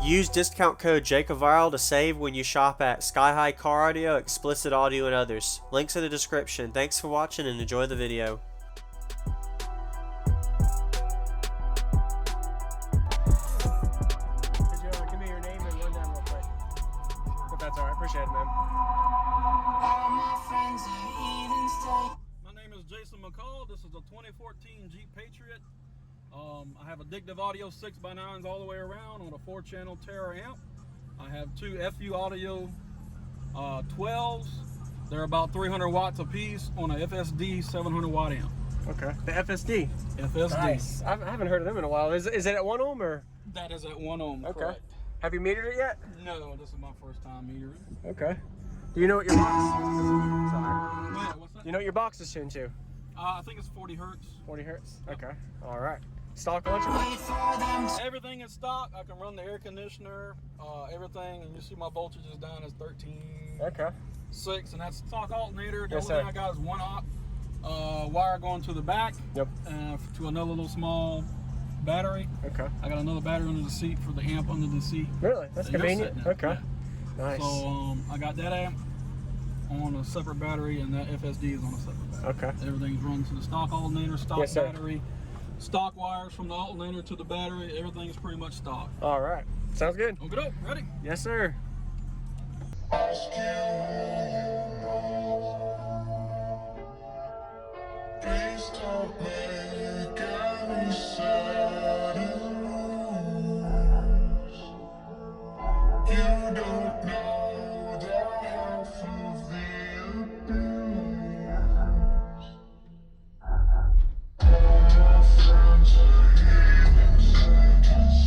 Use discount code JACOVIRAL to save when you shop at Sky High Car Audio, Explicit Audio, and others. Links in the description. Thanks for watching and enjoy the video. Give me your name and run down real quick. If that's alright, appreciate it, man. My name is Jason McCall. This is a 2014 Jeep Patriot. I have Addictive audio 6x9s all the way around on a 4-channel Terra amp. I have two FU audio 12s. They're about 300 watts a piece on a FSD 700 watt amp. Okay. The FSD. FSD. Nice. I haven't heard of them in a while. Is it at 1 ohm or? That is at 1 ohm. Okay. Correct. Have you metered it yet? No, this is my first time metering. Okay. Do you know what your box? Sorry. What's that? You know what your box is tuned to? I think it's 40 hertz. 40 hertz. Yep. Okay. All right. Stock electric? Everything is stock. I can run the air conditioner, everything, and you see my voltage is down as 13. Okay. 6, and that's stock alternator. The Yes, only sir. thing I got is 1 aught wire going to the back. Yep. To another little small battery. Okay. I got another battery under the seat for the amp under the seat. Really? That's You're convenient. sitting there. Okay. Yeah. Nice. So I got that amp on a separate battery, and that FSD is on a separate battery. Okay. Everything's run to the stock alternator, stock Yes, sir. battery, stock wires from the alternator to the battery. Everything is pretty much stock. All right. Sounds good. Hook it up. Ready? Yes, sir. Please don't make any sudden moves. You don't know the half of the abuse. All my friends are healing sentences.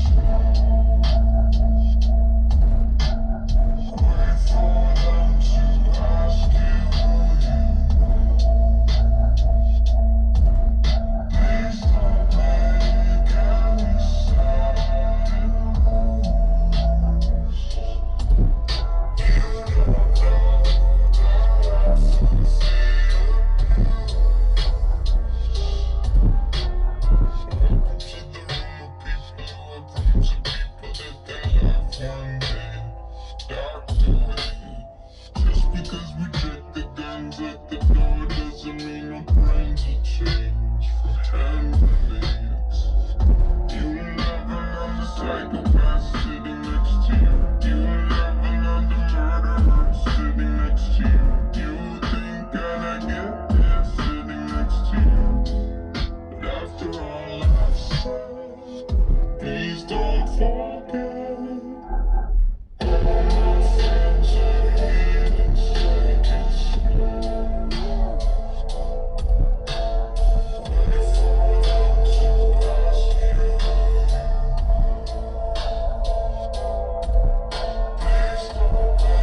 Wait for them to ask you who you are. Please don't make any sudden moves. You don't know the half of Welcome to the room of people, welcome to people that they have one day docked away. Just because we check the guns at the door doesn't mean our brains will change from hand grenades. You never know the psychopath sitting next to you. You never know the murderer sitting next to you. You think that I get there sitting next to you. But after all I've said, please don't forget. All my friends are healing seconds left. Wait for them to ask you who you are. Please don't make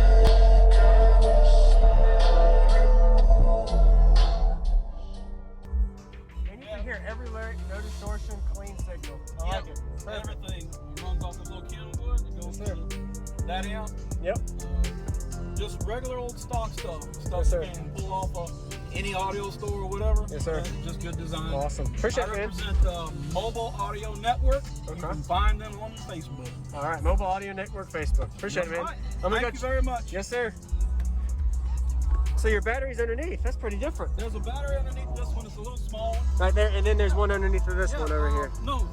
any sudden. And you can hear every lyric, no distortion, clean signal. I like it. Perfect. Everything runs off of little Kenwood. It goes Yes, sir. to that amp. Yep. Just regular old stock stuff. Stuff Yes, sir. you can pull off of any audio store or whatever. Yes, sir. Just good design. Awesome. Appreciate I it, man. represent the Mobile Audio Network. Okay. You can find them on Facebook. All right. Mobile Audio Network, Facebook. Appreciate it, man. All right. I'm gonna Thank you very much. Yes, sir. So your battery's underneath. That's pretty different. There's a battery underneath this one. It's a little small one. Right there, and then there's one underneath of this Yeah, one over here. No,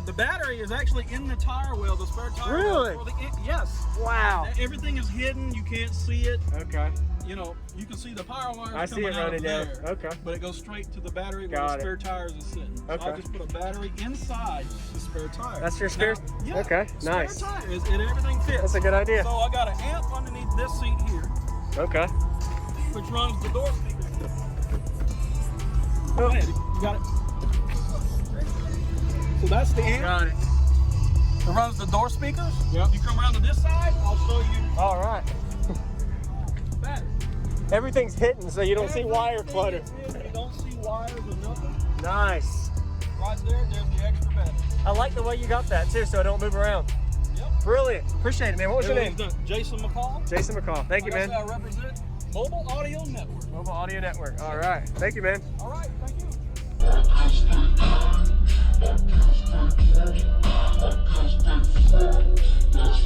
the battery is actually in the tire well, the spare tire Really? well. Yes. Wow. Everything is hidden. You can't see it. Okay. You know, you can see the power wires I see coming it out running of down. there. Okay. But it goes straight to the battery where Got the it. spare tires are sitting. So Okay. I just put a battery inside the spare tire. That's your spare? Now, yeah, Okay, spare nice. tire is, and everything fits. That's a good idea. So I got an amp underneath this seat here, Okay. which runs the door speaker. Oh. Go ahead, you got it. So that's the amp. Got it. It runs the door speakers. Yep. You come around to this side, I'll show you All right. the battery. Everything's hidden, so you don't see wire Everything clutter. is hidden. You don't see wires or nothing. Nice. Right there's the extra battery. I like the way you got that too, so I don't move around. Yep. Brilliant. Appreciate it, man. What was your name? Everything's done. Jason McCall. Jason McCall. Thank you, Like I man. said, I represent Mobile Audio Network. Mobile Audio Network. All right. Thank you, man. All right, thank you. I guess they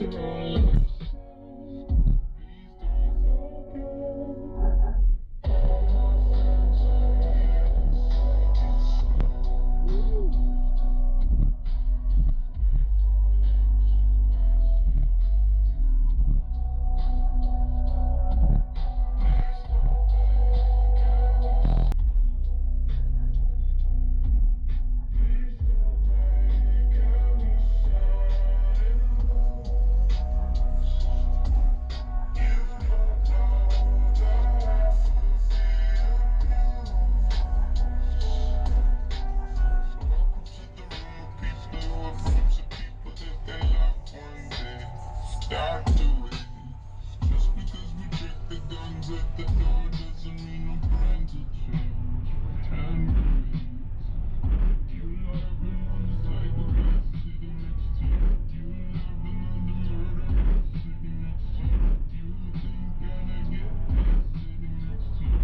after all I've said, stop doing. Just because we check the guns at the door doesn't mean no plans will change. Time breathes. You love another psychopath sitting next to you. You love another murderer sitting next to you. You think I'd get this sitting next to you.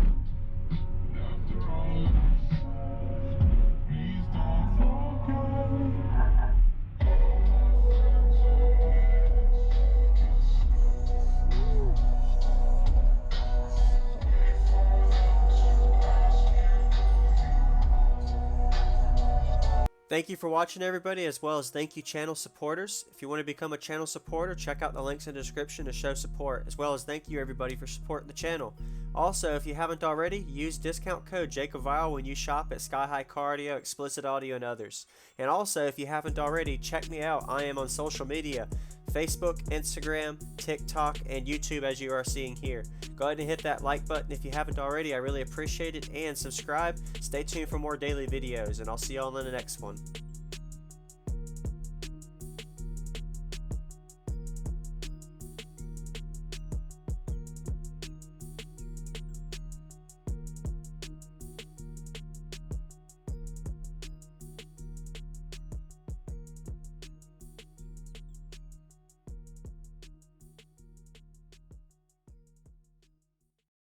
But after all I've said, please don't forget. Thank you for watching, everybody, as well as thank you channel supporters. If you want to become a channel supporter, check out the links in the description to show support, as well as thank you everybody for supporting the channel. Also, if you haven't already, use discount code JACOVIRAL when you shop at Sky High Car Audio, Explicit Audio, and others. And also, if you haven't already, check me out. I am on social media, Facebook, Instagram, TikTok, and YouTube, as you are seeing here. Go ahead and hit that like button if you haven't already. I really appreciate it. And subscribe. Stay tuned for more daily videos, and I'll see y'all in the next one.